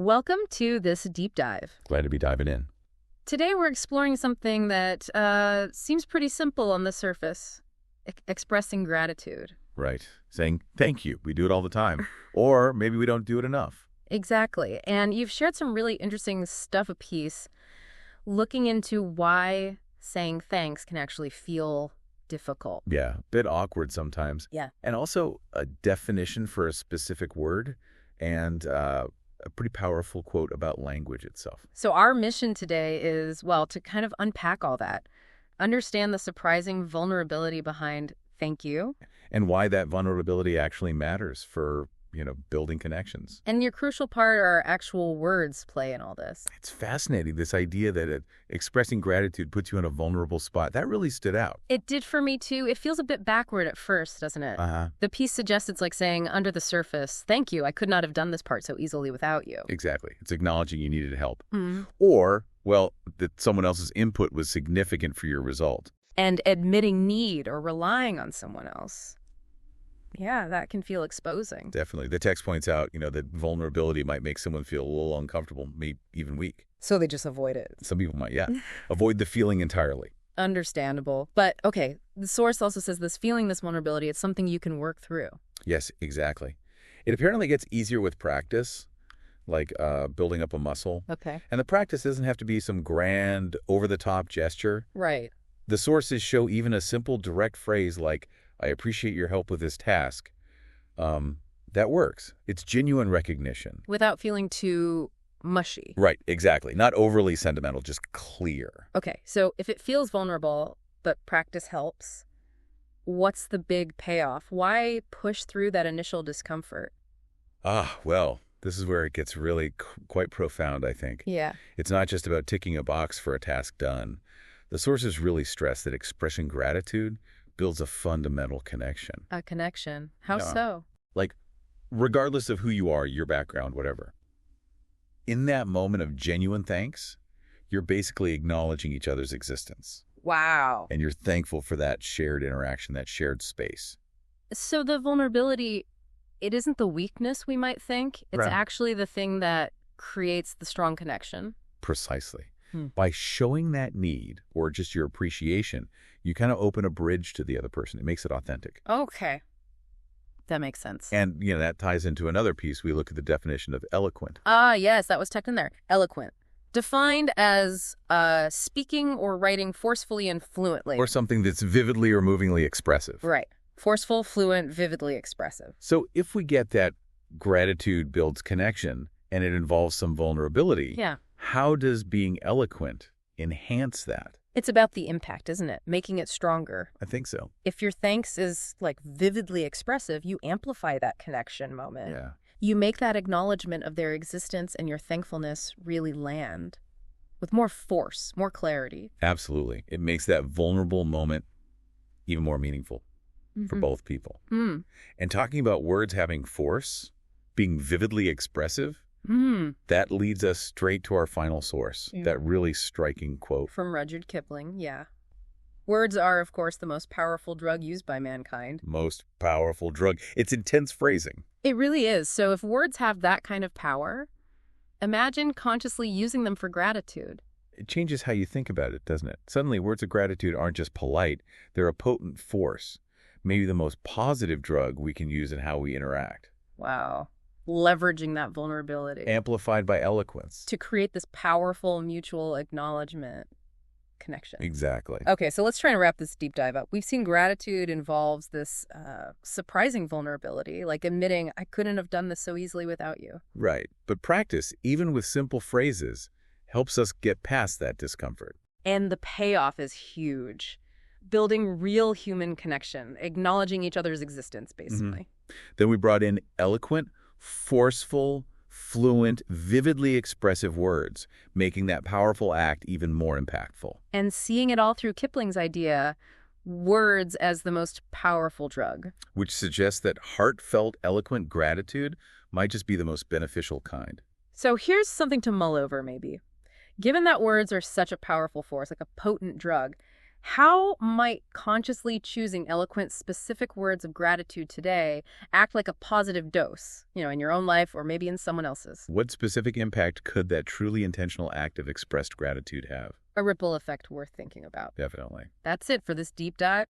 Welcome to this deep dive. Glad to be diving in. Today we're exploring something that seems pretty simple on the surface, expressing gratitude. Right. Saying thank you. We do it all the time. Or maybe we don't do it enough. Exactly. And you've shared some really interesting stuff a piece, looking into why saying thanks can actually feel difficult. Yeah, a bit awkward sometimes. Yeah. And also a definition for a specific word and a pretty powerful quote about language itself. So our mission today is, well, to kind of unpack all that, understand the surprising vulnerability behind thank you. And why that vulnerability actually matters for, building connections. And your crucial part are actual words play in all this. It's fascinating, this idea that expressing gratitude puts you in a vulnerable spot. That really stood out. It did for me too. It feels a bit backward at first, doesn't it? The piece suggests it's like saying under the surface, thank you, I could not have done this part so easily without you. Exactly. It's acknowledging you needed help. Mm-hmm. Or, well, that someone else's input was significant for your result. And admitting need or relying on someone else. Yeah, that can feel exposing. Definitely. The text points out, that vulnerability might make someone feel a little uncomfortable, maybe even weak. So they just avoid it. Some people might, yeah. Avoid the feeling entirely. Understandable. But, okay, the source also says this feeling, this vulnerability, it's something you can work through. Yes, exactly. It apparently gets easier with practice, like building up a muscle. Okay. And the practice doesn't have to be some grand, over-the-top gesture. Right. The sources show even a simple, direct phrase like, I appreciate your help with this task. That works. It's genuine recognition. Without feeling too mushy. Right, exactly. Not overly sentimental, just clear. Okay, so if it feels vulnerable, but practice helps, what's the big payoff? Why push through that initial discomfort? Well, this is where it gets really quite profound, I think. Yeah. It's not just about ticking a box for a task done. The sources really stress that expressing gratitude builds a fundamental connection. A connection? How Yeah. so? Like, regardless of who you are, your background, whatever. In that moment of genuine thanks, you're basically acknowledging each other's existence. Wow. And you're thankful for that shared interaction, that shared space. So the vulnerability, it isn't the weakness we might think. It's Right. actually the thing that creates the strong connection. Precisely. By showing that need or just your appreciation, you kind of open a bridge to the other person. It makes it authentic. Okay. That makes sense. And, that ties into another piece. We look at the definition of eloquent. Yes, that was tucked in there. Eloquent. Defined as speaking or writing forcefully and fluently. Or something that's vividly or movingly expressive. Right. Forceful, fluent, vividly expressive. So if we get that gratitude builds connection and it involves some vulnerability, Yeah. how does being eloquent enhance that? It's about the impact, isn't it? Making it stronger. I think so. If your thanks is like vividly expressive, you amplify that connection moment. Yeah. You make that acknowledgement of their existence and your thankfulness really land with more force, more clarity. Absolutely. It makes that vulnerable moment even more meaningful for both people. Mm. And talking about words having force, being vividly expressive, that leads us straight to our final source, that really striking quote. From Rudyard Kipling, yeah. Words are, of course, the most powerful drug used by mankind. Most powerful drug. It's intense phrasing. It really is. So if words have that kind of power, imagine consciously using them for gratitude. It changes how you think about it, doesn't it? Suddenly, words of gratitude aren't just polite. They're a potent force. Maybe the most positive drug we can use in how we interact. Wow. Leveraging that vulnerability. Amplified by eloquence. To create this powerful mutual acknowledgement connection. Exactly. Okay, so let's try and wrap this deep dive up. We've seen gratitude involves this surprising vulnerability, like admitting, I couldn't have done this so easily without you. Right. But practice, even with simple phrases, helps us get past that discomfort. And the payoff is huge. Building real human connection, acknowledging each other's existence, basically. Then we brought in eloquent, forceful, fluent, vividly expressive words, making that powerful act even more impactful. And seeing it all through Kipling's idea, words as the most powerful drug. Which suggests that heartfelt, eloquent gratitude might just be the most beneficial kind. So here's something to mull over, maybe. Given that words are such a powerful force, like a potent drug, How might consciously choosing eloquent, specific words of gratitude today act like a positive dose, in your own life or maybe in someone else's? What specific impact could that truly intentional act of expressed gratitude have? A ripple effect worth thinking about. Definitely. That's it for this deep dive.